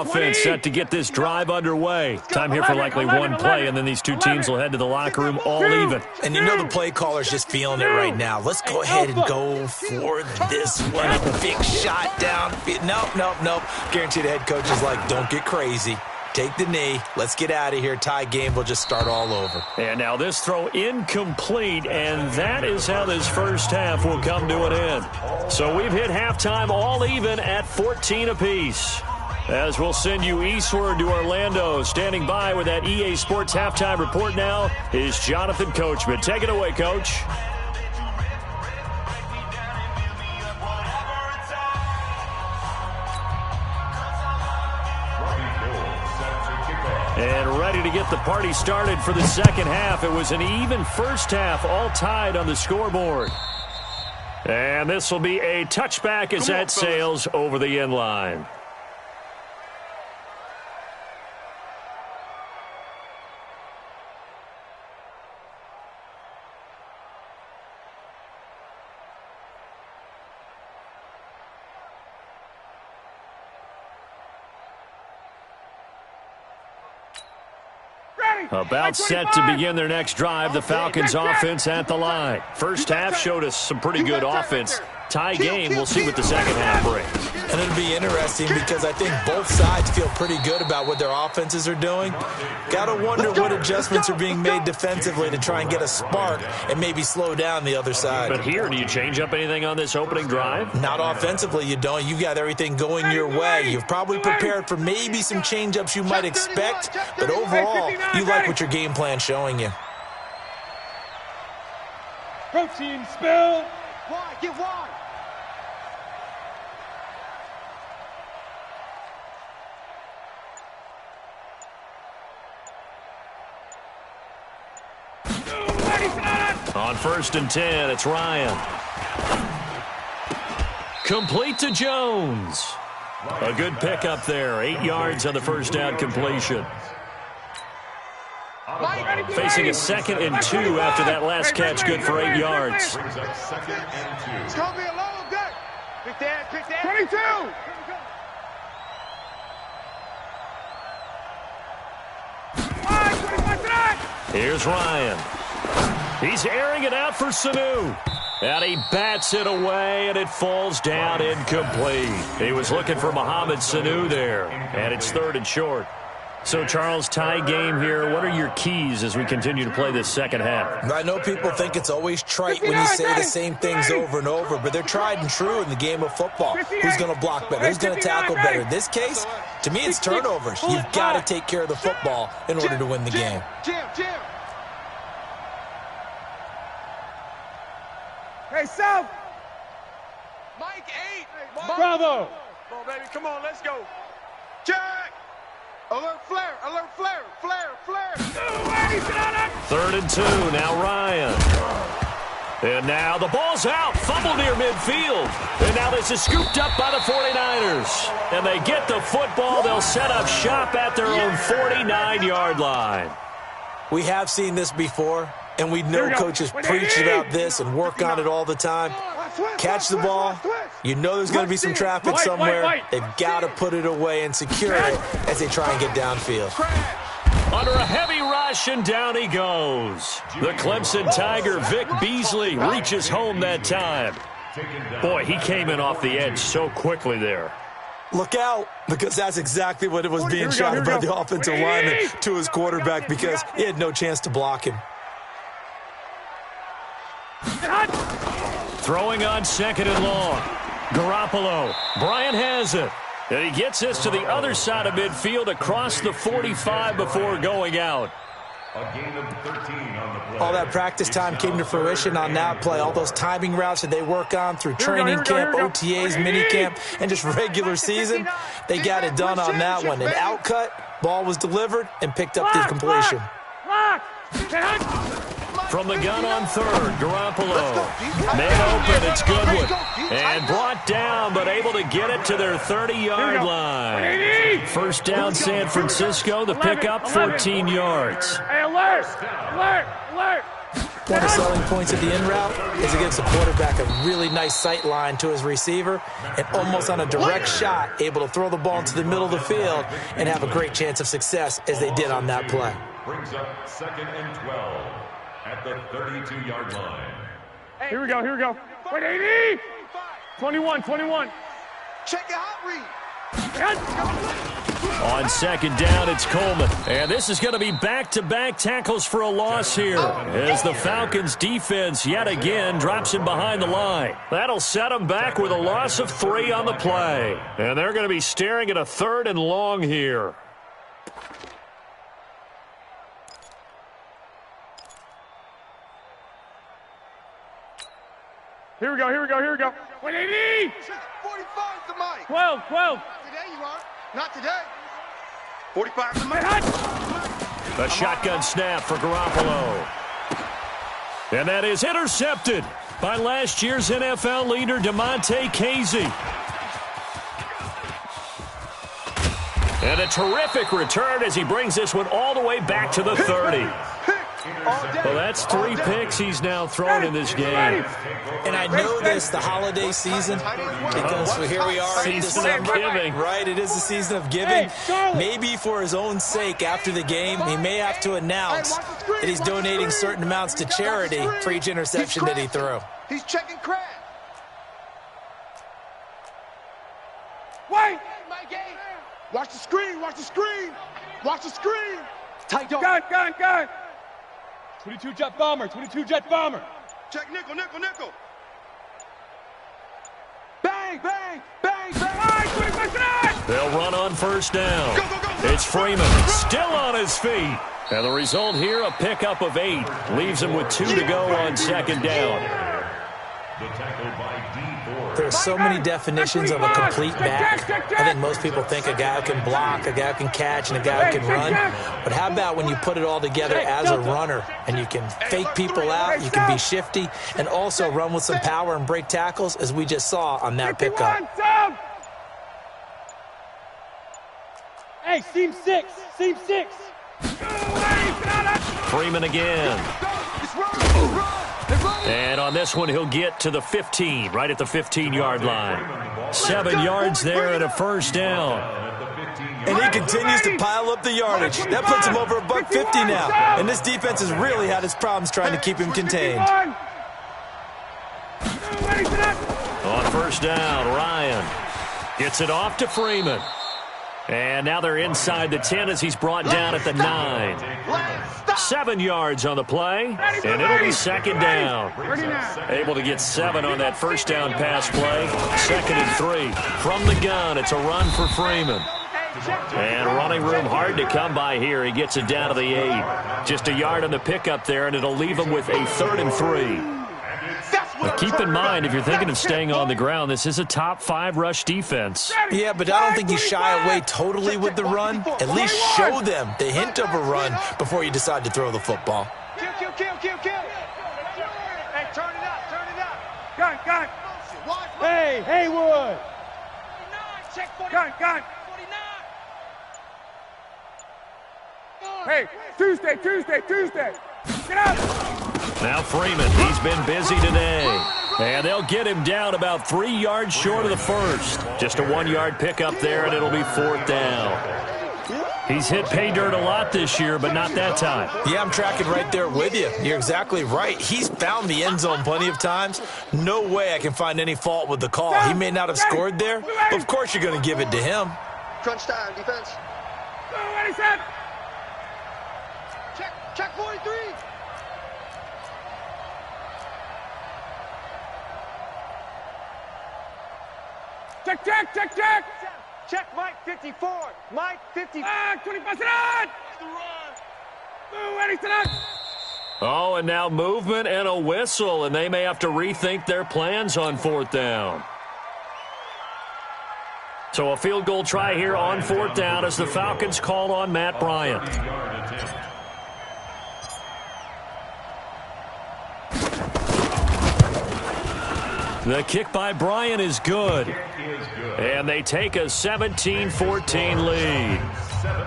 offense set to get this drive underway. Time here for likely one play, and then these two teams will head to the locker room all even. And you know the play caller's just feeling it right now. Let's go ahead and go for this one. A big shot down. Nope. Guarantee the head coach is like, don't get crazy. Take the knee. Let's get out of here. Tie game will just start all over. And now this throw incomplete, and that is how this first half will come to an end. So we've hit halftime all even at 14 apiece. As we'll send you eastward to Orlando. Standing by with that EA Sports halftime report now is Jonathan Coachman. Take it away, Coach. And ready to get the party started for the second half. It was an even first half, all tied on the scoreboard. And this will be a touchback as that sails over the end line. About set to begin their next drive, the Falcons offense at the line. First half showed us some pretty good offense. Tie game, we'll see what the second half brings. And it'll be interesting because I think both sides feel pretty good about what their offenses are doing. Got to wonder what adjustments are being made defensively to try and get a spark and maybe slow down the other side. But here, do you change up anything on this opening drive? Not offensively, you don't. You got everything going your way. You've probably prepared for maybe some change-ups you might expect, but overall, you like what your game plan's showing you. Protein spill. Wide, get wide. On 1st and 10, it's Ryan. Complete to Jones. A good pickup there. 8 yards on the first down completion. Facing a 2nd and 2 after that last catch, good for 8 yards. It's going to be a long day. Pick that. 22. Here's Ryan. He's airing it out for Sanu. And he bats it away, and it falls down incomplete. He was looking for Mohamed Sanu there, and it's 3rd and short. So, Charles, tie game here. What are your keys as we continue to play this second half? I know people think it's always trite when you say the same things over and over, but they're tried and true in the game of football. Who's going to block better? Who's going to tackle better? In this case, to me, it's turnovers. You've got to take care of the football in order to win the game. Hey, South. Mike 8. Bravo. Come on, baby. Come on, let's go. Jack. Alert flare. 3rd and 2. Now Ryan. And now the ball's out. Fumble near midfield. And now this is scooped up by the 49ers. And they get the football. They'll set up shop at their own 49-yard line. We have seen this before, and we know coaches preach about this and work on it all the time. Catch the ball. You know there's going to be some traffic somewhere. They've got to put it away and secure it as they try and get downfield. Under a heavy rush, and down he goes. The Clemson Tiger, Vic Beasley, reaches home that time. Boy, he came in off the edge so quickly there. Look out, because that's exactly what it was being shouted by the offensive lineman to his quarterback because he had no chance to block him. Throwing on 2nd and long. Garoppolo. Bryant has it. And he gets this to the other side of midfield across the 45 before going out. All that practice time came to fruition on that play. All those timing routes that they work on through training camp, OTAs, minicamp, and just regular season, they got it done on that one. An outcut, ball was delivered, and picked up the completion. From the gun on 3rd, Garoppolo. Man open, it's Goodwin. And brought down, but able to get it to their 30-yard line. First down, San Francisco. The pickup, 14 yards. Hey, alert! One of the selling points of the in route is it gives the quarterback a really nice sight line to his receiver and almost on a direct shot able to throw the ball into the middle of the field and have a great chance of success as they did on that play. Brings up 2nd and 12 at the 32-yard line. Here we go. Wait, 80! 21. Check your hot read. On 2nd down, it's Coleman. And this is going to be back-to-back tackles for a loss here as the Falcons' defense yet again drops him behind the line. That'll set them back with a loss of 3 on the play. And they're going to be staring at a 3rd and long here. Here we go. 180! 45 to Mike. 12. Today you are. Not today. 45 to Mike. A shotgun snap for Garoppolo. And that is intercepted by last year's NFL leader, DeMonte Casey. And a terrific return as he brings this one all the way back to the 30. Well, that's 3 picks he's now thrown in this game. And I know this, the holiday season, because here we are in December. Right, it is the season of giving. Maybe for his own sake, after the game, he may have to announce that he's donating certain amounts to charity for each interception that he threw. He's checking crab. Wait! Watch the screen. Tight dog. Gun. 22 jet bomber. Check nickel. Bang! They'll run on 1st down. Go. It's Freeman still on his feet. And the result here, a pickup of 8. Leaves him with 2 to go on 2nd down. The tackle by D4. There's so many definitions of a complete back. I think most people think a guy who can block, a guy who can catch, and a guy who can run. But how about when you put it all together as a runner and you can fake people out, you can be shifty, and also run with some power and break tackles, as we just saw on that pickup. Hey, seam 6. Freeman again. And on this one, he'll get to the 15, right at the 15-yard line. 7 yards there and a 1st down. And he continues to pile up the yardage. That puts him over $150 now. And this defense has really had its problems trying to keep him contained. On 1st down, Ryan gets it off to Freeman. And now they're inside the 10 as he's brought down at the 9. 7 yards on the play, and it'll be 2nd down. Able to get 7 on that 1st down pass play. 2nd and 3. From the gun, it's a run for Freeman. And running room hard to come by here. He gets it down to the 8. Just a yard on the pickup there, and it'll leave him with a 3rd and 3. But keep in mind, if you're thinking of staying on the ground, this is a top 5 rush defense. Yeah, but I don't think you shy away totally with the run. At least show them the hint of a run before you decide to throw the football. Kill. Hey, turn it up. Gun. Hey, Haywood. Gun. Hey, Tuesday. Get up. Now Freeman, he's been busy today. And they'll get him down about 3 yards short of the 1st. Just a 1-yard pickup there, and it'll be 4th down. He's hit pay dirt a lot this year, but not that time. Yeah, I'm tracking right there with you. You're exactly right. He's found the end zone plenty of times. No way I can find any fault with the call. He may not have scored there, but of course you're going to give it to him. Crunch time, defense. Check 43. Check. Check Mike 54. Mike 54. 25 run. Oh, and now movement and a whistle, and they may have to rethink their plans on 4th down. So a field goal try here on 4th down as the Falcons call on Matt Bryant. The kick by Bryant is good. And they take a 17-14 lead.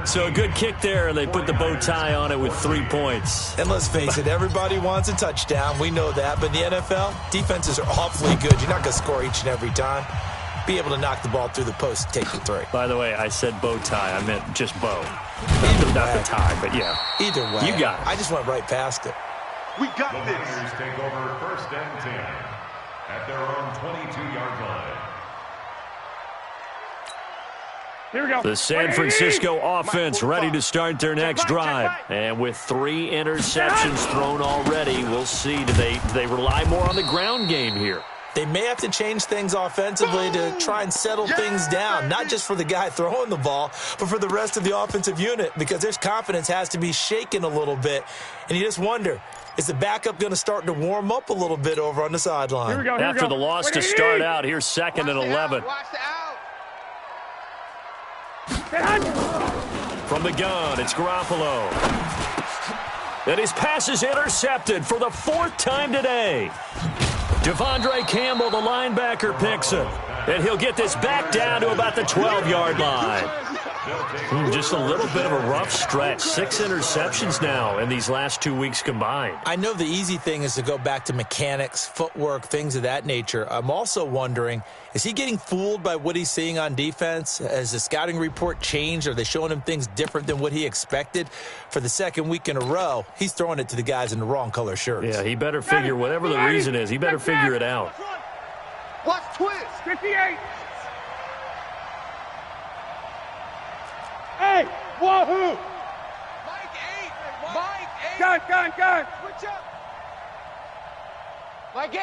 So a good kick there, and they put the bow tie on it with 3 points. And let's face it, everybody wants a touchdown. We know that. But in the NFL, defenses are awfully good. You're not going to score each and every time. Be able to knock the ball through the post and take the 3. By the way, I said bow tie. I meant just bow. Not the tie, but yeah. Either way. You got it. I just went right past it. We got The this. Niners take over 1st and 10 at their own 22-yard line. Here we go. The San Francisco offense ready to start their next drive. And with 3 interceptions thrown already, we'll see. Do they rely more on the ground game here? They may have to change things offensively to try and settle things down, not just for the guy throwing the ball, but for the rest of the offensive unit, because their confidence has to be shaken a little bit. And you just wonder, is the backup going to start to warm up a little bit over on the sideline? Here we go. After the loss to start out, here's 2nd and 11. Watch the out. From the gun, it's Garoppolo. And his pass is intercepted for the 4th time today. Devondre Campbell, the linebacker, picks it. And he'll get this back down to about the 12-yard line. Just a little bit of a rough stretch. 6 interceptions now in these last 2 weeks combined. I know the easy thing is to go back to mechanics, footwork, things of that nature. I'm also wondering, is he getting fooled by what he's seeing on defense? Has the scouting report changed? Are they showing him things different than what he expected? For the 2nd week in a row, he's throwing it to the guys in the wrong color shirts. Yeah, he better figure, whatever the reason is, he better figure it out. Watch twist. 58. Hey, wahoo! Mike 8. Mike 8. Gun. Switch up. Mike 8.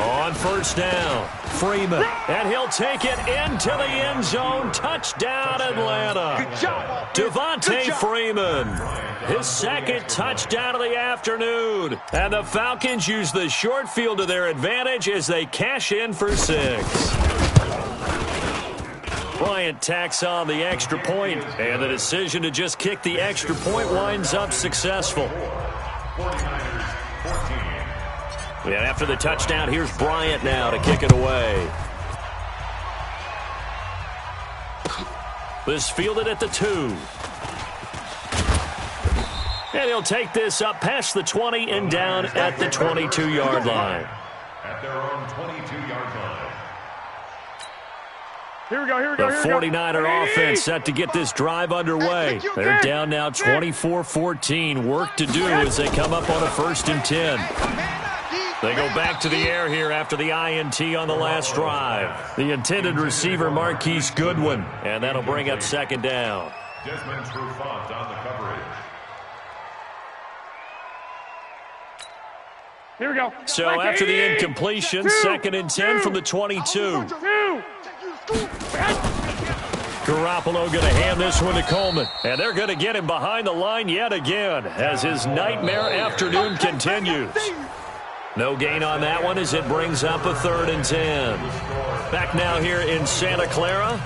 On 1st down, Freeman. And he'll take it into the end zone. Touchdown, Atlanta. Good job. Devontae Freeman. His 2nd touchdown of the afternoon. And the Falcons use the short field to their advantage as they cash in for 6. Bryant tacks on the extra point, and the decision to just kick the extra point winds up successful. And after the touchdown, here's Bryant now to kick it away. This fielded at the 2. And he'll take this up past the 20 and down at the 22-yard line. At their own 22-yard line. Here we go. The 49er offense set to get this drive underway. They're down now 24-14. Work to do as they come up on a 1st and 10. They go back to the air here after the INT on the last drive. The intended receiver, Marquise Goodwin. And that'll bring up 2nd down. Desmond Trufant on the coverage. Here we go. So after the incompletion, 2nd and 10 from the 22. Garoppolo going to hand this one to Coleman. And they're going to get him behind the line yet again as his nightmare afternoon continues. No gain on that one as it brings up a 3rd and 10. Back now here in Santa Clara.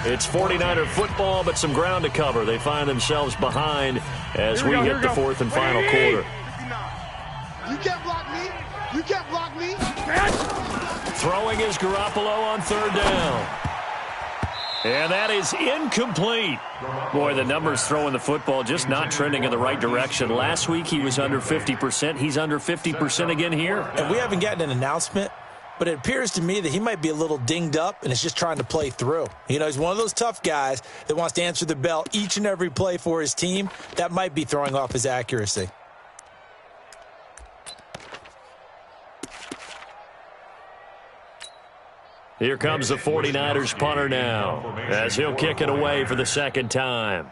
It's 49er football, but some ground to cover. They find themselves behind as we hit the 4th and final quarter. You can't block me. You can't block me. Throwing is Garoppolo on 3rd down. And that is incomplete. Boy, the numbers throwing the football just not trending in the right direction. Last week he was under 50%. He's under 50% again here. And we haven't gotten an announcement, but it appears to me that he might be a little dinged up and is just trying to play through. You know, he's one of those tough guys that wants to answer the bell each and every play for his team. That might be throwing off his accuracy. Here comes the 49ers punter now as he'll kick it away for the 2nd time.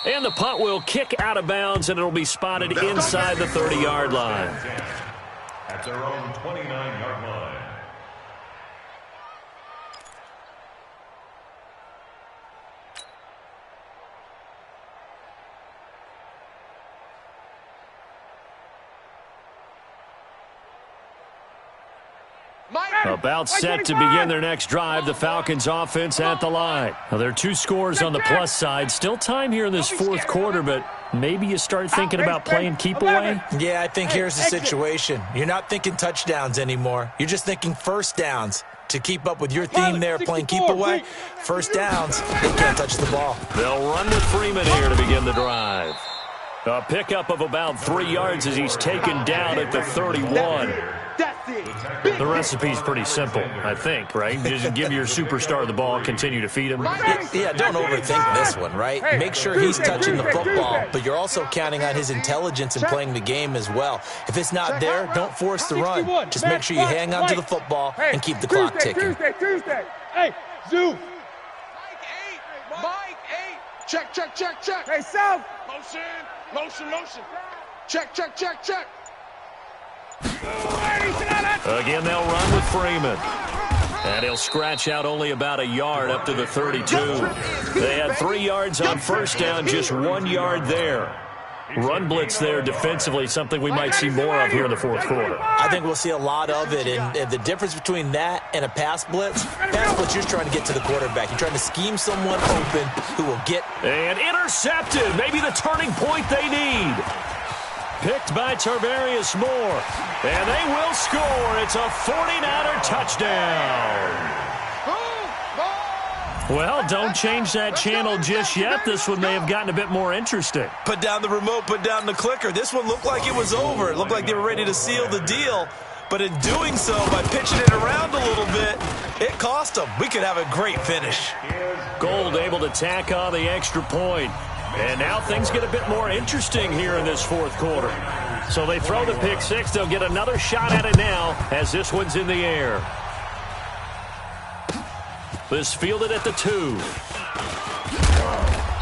And the punt will kick out of bounds, and it'll be spotted inside the 30-yard line. At their own 29-yard line. About set to begin their next drive, the Falcons offense at the line. Now, there are 2 scores on the plus side. Still time here in this 4th quarter, but maybe you start thinking about playing keep away? Yeah, I think here's the situation. You're not thinking touchdowns anymore. You're just thinking first downs. To keep up with your theme there, playing keep away, first downs, they can't touch the ball. They'll run with Freeman here to begin the drive. A pickup of about 3 yards as he's taken down at the 31. The recipe's pretty simple, I think, right? Just give your superstar the ball, continue to feed him. Yeah, don't overthink this one, right? Make sure he's touching the football, but you're also counting on his intelligence in playing the game as well. If it's not there, don't force the run. Just make sure you hang on to the football and keep the clock ticking. Tuesday. Hey, Zoo. Mike 8. Check. Hey, South. Motion. Check. Again, they'll run with Freeman. And he'll scratch out only about a yard up to the 32. They had 3 yards on first down, just 1 yard there. Run blitz there defensively, something we might see more of here in the fourth quarter. I think we'll see a lot of it, and the difference between that and a pass blitz, you're just trying to get to the quarterback. You're trying to scheme someone open who will get... And intercepted, maybe the turning point they need. Picked by Tarvarius Moore, and they will score. It's a 49er touchdown. Well, don't change that channel just yet. This one may have gotten a bit more interesting. Put down the remote, put down the clicker. This one looked like it was over. It looked like they were ready to seal the deal. But in doing so, by pitching it around a little bit, it cost them. We could have a great finish. Gold able to tack on the extra point. And now things get a bit more interesting here in this fourth quarter. So they throw the pick six. They'll get another shot at it now as this one's in the air. This fielded at the 2.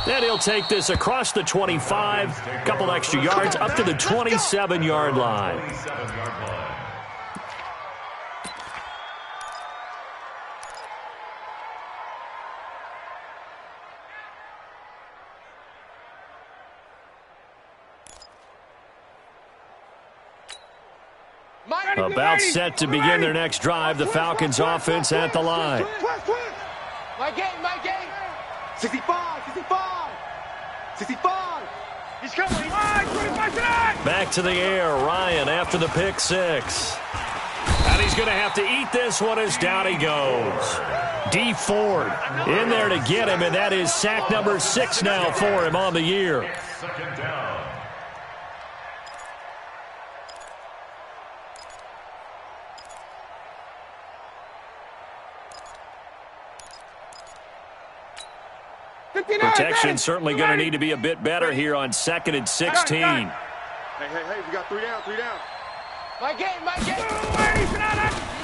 Then he'll take this across the 25. A couple extra yards up to the 27-yard line. About set to begin their next drive. The Falcons offense at the line. My game. 65. He's coming. Back to the air. Ryan after the pick six. And he's going to have to eat this one as down he goes. D. Ford in there to get him, and that is sack number 6 now for him on the year. Second down. Protection certainly going to need to be a bit better here on 2nd and 16. Hey, we got 3 down. My game.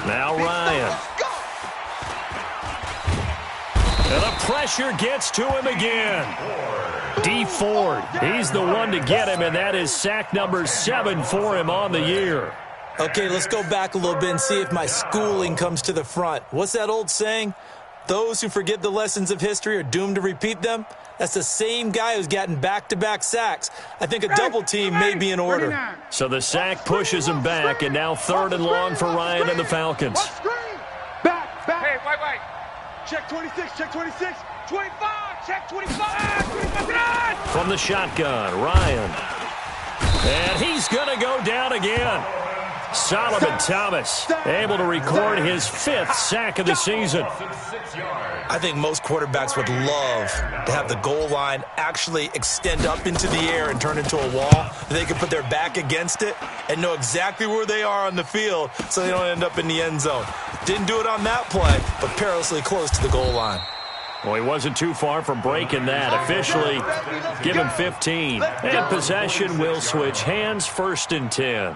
Now Ryan. And the pressure gets to him again. D. Ford, he's the one to get him, and that is sack number 7 for him on the year. Okay, let's go back a little bit and see if my schooling comes to the front. What's that old saying? Those who forget the lessons of history are doomed to repeat them. That's the same guy who's gotten back-to-back sacks. I think a double team may be in order. So the sack pushes him back, and now 3rd and long for Ryan and the Falcons. Back. Hey, wait. Check 26. 25. Check 25. From the shotgun, Ryan. And he's going to go down again. Solomon Thomas able to record his 5th sack of the season. I think most quarterbacks would love to have the goal line actually extend up into the air and turn into a wall. They can put their back against it and know exactly where they are on the field so they don't end up in the end zone. Didn't do it on that play, but perilously close to the goal line. Well, he wasn't too far from breaking that. Officially, give him 15. And possession will switch hands, 1st and 10.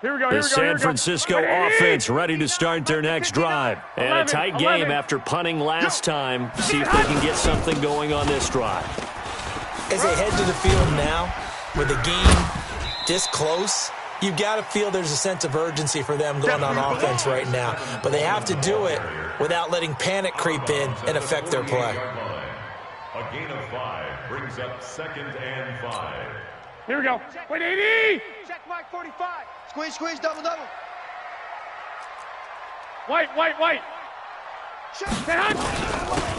The San Francisco offense ready to start their next drive. And a tight game after punting last time. See if they can get something going on this drive. As they head to the field now, with the game this close, you've got to feel there's a sense of urgency for them going on offense right now. But they have to do it without letting panic creep in and affect their play. A gain of 5 brings up 2nd and 5. Here we go. Wait, 80. Check Mike 45. Squeeze, squeeze, double, double. White.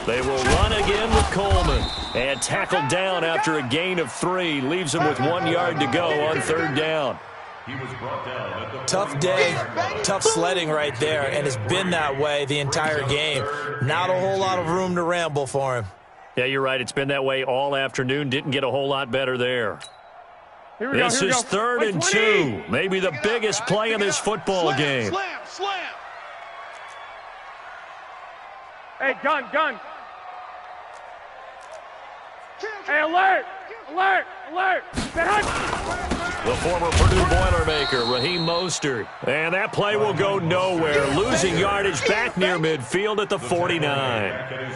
They will run again with Coleman. And tackled down after a gain of 3. Leaves him with 1 yard to go on 3rd down. He was brought down at the Tough day, tough sledding right there, and it's been that way the entire game. Not a whole lot of room to ramble for him. Yeah, you're right. It's been that way all afternoon. Didn't get a whole lot better there. This is 3rd and 2. Maybe the biggest play in this football game. Slam. Hey, gun. Hey, alert. The former Purdue Boilermaker, Raheem Mostert. And that play will go nowhere. Losing yardage back near midfield at the 49.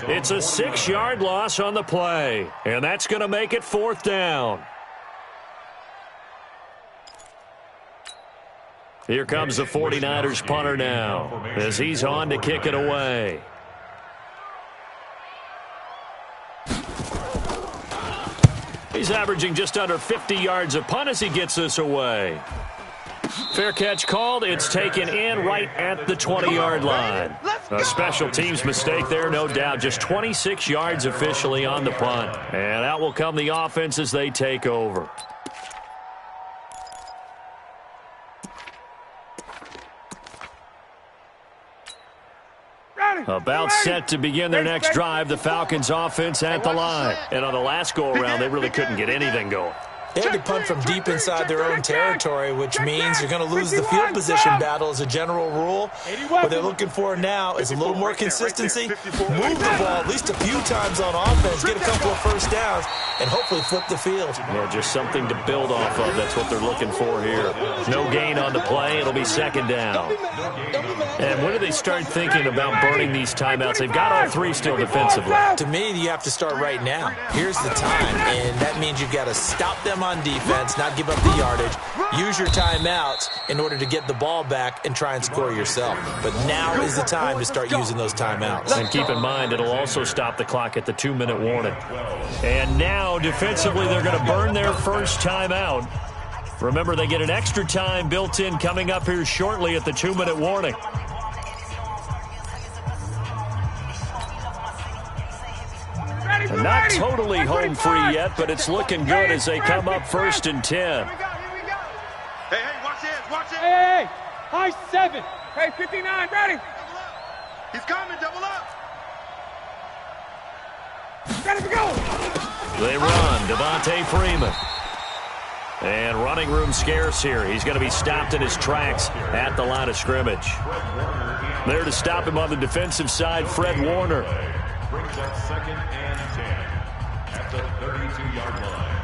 It's a 6-yard loss on the play. And that's going to make it 4th down. Here comes the 49ers punter now as he's on to kick it away. He's averaging just under 50 yards a punt as he gets this away. Fair catch called. It's taken in right at the 20-yard line. A special teams mistake there, no doubt. Just 26 yards officially on the punt. And out will come the offense as they take over. About set to begin their next drive, the Falcons offense at the line. And on the last go-around, they really couldn't get anything going. They had to punt from deep inside their own territory, which means you're going to lose the field position battle as a general rule. What they're looking for now is a little more consistency, move the ball at least a few times on offense, get a couple of first downs, and hopefully flip the field. Yeah, just something to build off of. That's what they're looking for here. No gain on the play. It'll be 2nd down. And when do they start thinking about burning these timeouts? They've got all 3 still defensively. To me, you have to start right now. Here's the time, and that means you've got to stop them on defense, not give up the yardage, use your timeouts in order to get the ball back and try and score yourself. But now is the time to start using those timeouts. And keep in mind, it'll also stop the clock at the 2-minute warning. And now, defensively, they're going to burn their first timeout. Remember, they get an extra time built in coming up here shortly at the 2-minute warning. And not totally home free yet, but it's looking good as they come up 1st and 10. Hey, watch it. Hey, high 7. Hey, 59, ready. He's coming, double up. Ready to go. They run, Devontae Freeman. And running room scarce here. He's going to be stopped in his tracks at the line of scrimmage. There to stop him on the defensive side, Fred Warner. brings up 2nd and 10 at the 32-yard line.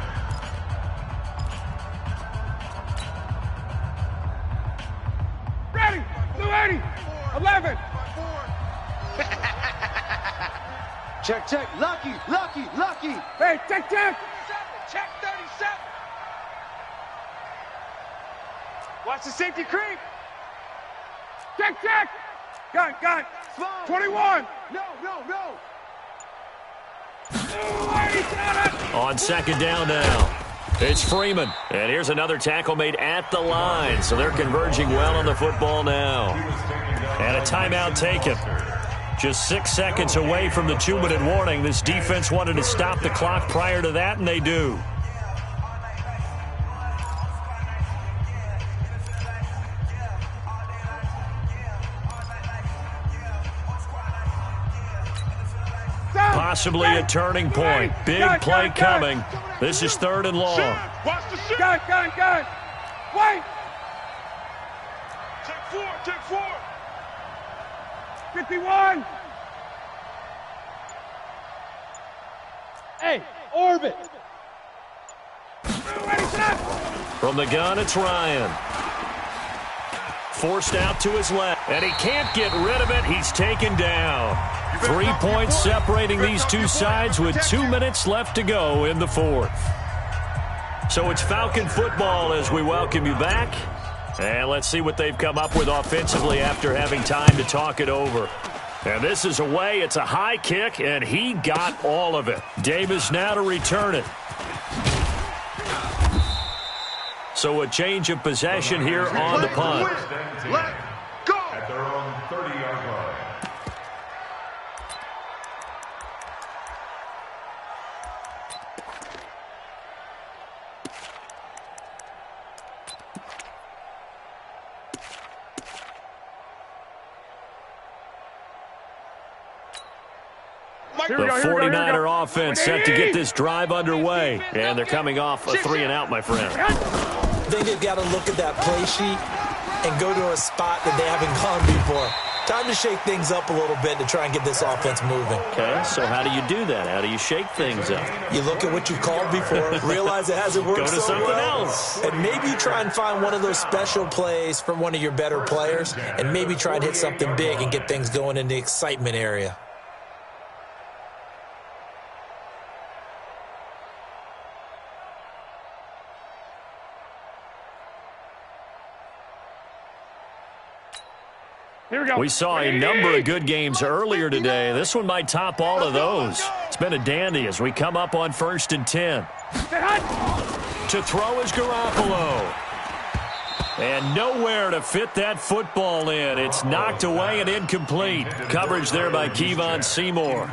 Ready, 280, 11. Check. Lucky. Hey, check. Check 37. Watch the safety creep. Check. Gun. 21. No. On 2nd down now. It's Freeman. And here's another tackle made at the line. So they're converging well on the football now. And a timeout taken. Just 6 seconds away from the 2-minute warning. This defense wanted to stop the clock prior to that, and they do. Possibly a turning point. Big play coming. This is 3rd and long. Watch the shot. Gun. Wait. Take 4. 51. Hey, orbit. From the gun, it's Ryan. Forced out to his left, and he can't get rid of it. He's taken down. 3 points separating these two sides with 2 minutes left to go in the 4th. So it's Falcon football as we welcome you back. And let's see what they've come up with offensively after having time to talk it over. And this is away. It's a high kick, and he got all of it. Davis now to return it. So a change of possession here on the punt. Let it go. At their own 30-yard line. The 49er offense set to get this drive underway. And they're coming off a 3-and-out, my friend. I think they've got to look at that play sheet and go to a spot that they haven't gone before. Time to shake things up a little bit to try and get this offense moving. Okay, so how do you do that? How do you shake things up? You look at what you've called before, realize it hasn't worked Go to so something well, else. and maybe you try and find one of those special plays from one of your better players, and maybe try and hit something big and get things going in the excitement area. We saw a number of good games earlier today. This one might top all of those. It's been a dandy as we come up on 1st and 10. To throw is Garoppolo. And nowhere to fit that football in. It's knocked away and incomplete. Coverage there by Kevon Seymour.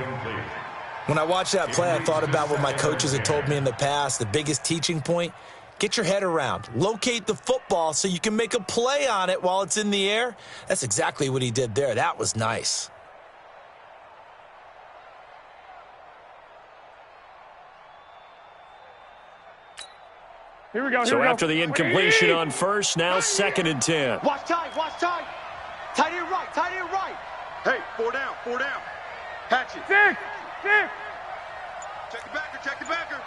When I watched that play, I thought about what my coaches had told me in the past. The biggest teaching point, get your head around. Locate the football so you can make a play on it while it's in the air. That's exactly what he did there. That was nice. Here we go. So after the incompletion on 1st, now 2nd and 10. Watch tight, watch tight. Tight end right, tight end right. Hey, 4 down, 4 down. Hatch it. Six. Check the backer, check the backer.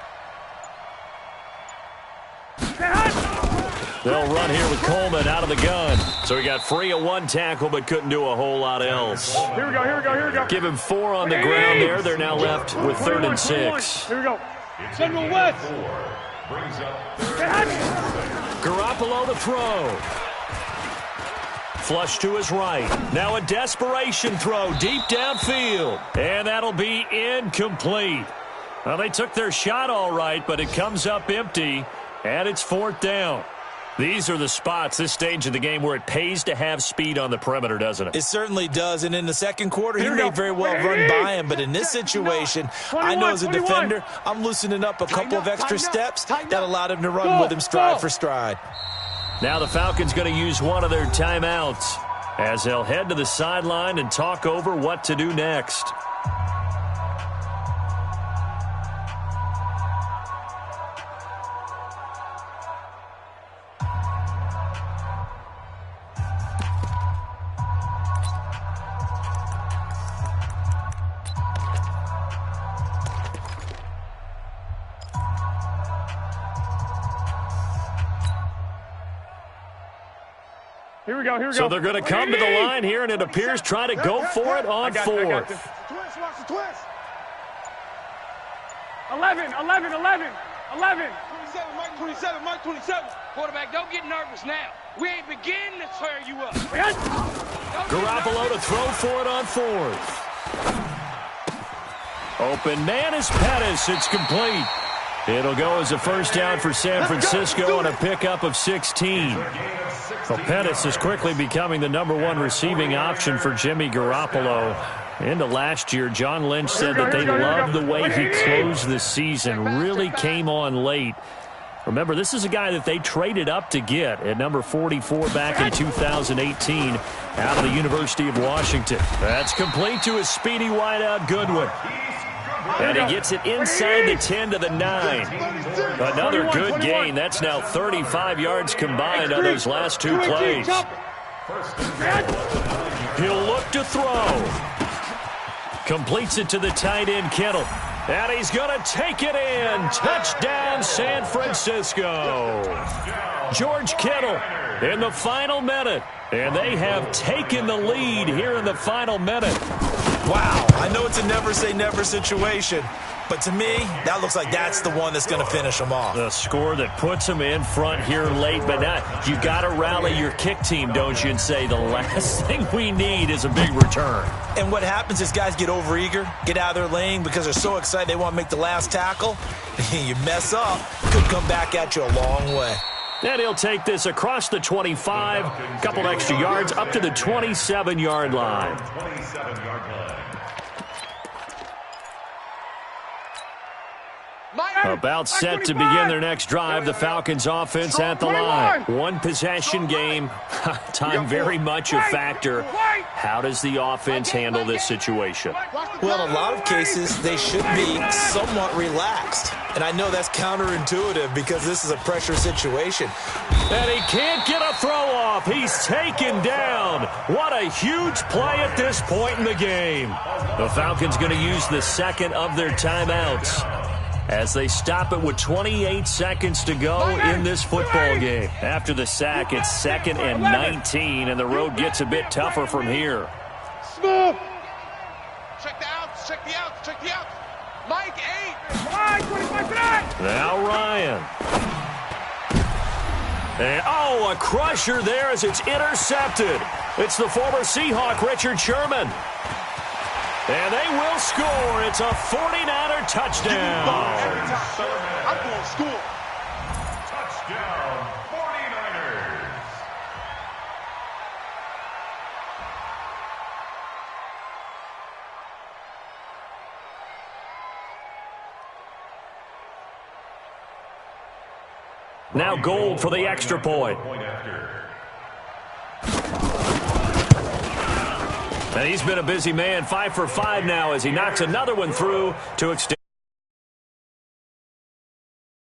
They'll run here with Coleman out of the gun. So he got free of one tackle but couldn't do a whole lot else. Here we go. Give him 4 on the ground there. They're now left with 3rd and 6. Here we go. Central West. Brings up Garoppolo to throw. Flush to his right. Now a desperation throw deep downfield. And that'll be incomplete. Well, they took their shot all right, but it comes up empty. And it's 4th down. These are the spots, this stage of the game, where it pays to have speed on the perimeter, doesn't it? It certainly does. And in the second quarter, he may very well run by him. But in this situation, I know as a defender, I'm loosening up a couple of extra steps that allowed him to run with him stride for stride. Now the Falcons going to use one of their timeouts as they'll head to the sideline and talk over what to do next. Here we go. So they're going to come to the line here, and it appears try to go for it on 4th. Twist, watch the twist. 11. 27, Mike 27, Mike 27. Quarterback, don't get nervous now. We ain't beginning to tear you up. Garoppolo to throw for it on 4th. Open man is Pettis. It's complete. It'll go as a first down for San Francisco on a pickup of 16. Well, Pettis is quickly becoming the #1 receiving option for Jimmy Garoppolo. Into last year, John Lynch said that they loved the way he closed the season, really came on late. Remember, this is a guy that they traded up to get at number 44 back in 2018 out of the University of Washington. That's complete to his speedy wideout Goodwin. And he gets it inside the 10 to the 9. Another good gain. That's now 35 yards combined on those last 2 plays. He'll look to throw. Completes it to the tight end, Kittle. And he's going to take it in. Touchdown, San Francisco. George Kittle in the final minute. And they have taken the lead here in the final minute. Wow, I know it's a never-say-never situation, but to me, that looks like that's the one that's going to finish them off. The score that puts them in front here late, but now you got to rally your kick team, don't you, and say the last thing we need is a big return. And what happens is guys get overeager, get out of their lane because they're so excited they want to make the last tackle. You mess up, could come back at you a long way. And he'll take this across the 25, a couple extra yards up to the 27-yard line. 27-yard line. About set to begin their next drive. The Falcons offense at the line. One possession game. Time very much a factor. How does the offense handle this situation? Well, in a lot of cases, they should be somewhat relaxed. And I know that's counterintuitive because this is a pressure situation. And he can't get a throw off. He's taken down. What a huge play at this point in the game. The Falcons going to use the second of their timeouts as they stop it with 28 seconds to go in this football game. After the sack, it's 2nd and 19, and the road gets a bit tougher from here. Smooth. Check the outs, check the outs, check the outs. Mike 8. 25 tonight. Now Ryan. And, oh, a crusher there as it's intercepted. It's the former Seahawk, Richard Sherman. And they will score. It's a 49er touchdown. I'm going to school. Touchdown, 49ers. Now Gold for the extra point. And he's been a busy man, 5 for 5 now as he knocks another one through to extend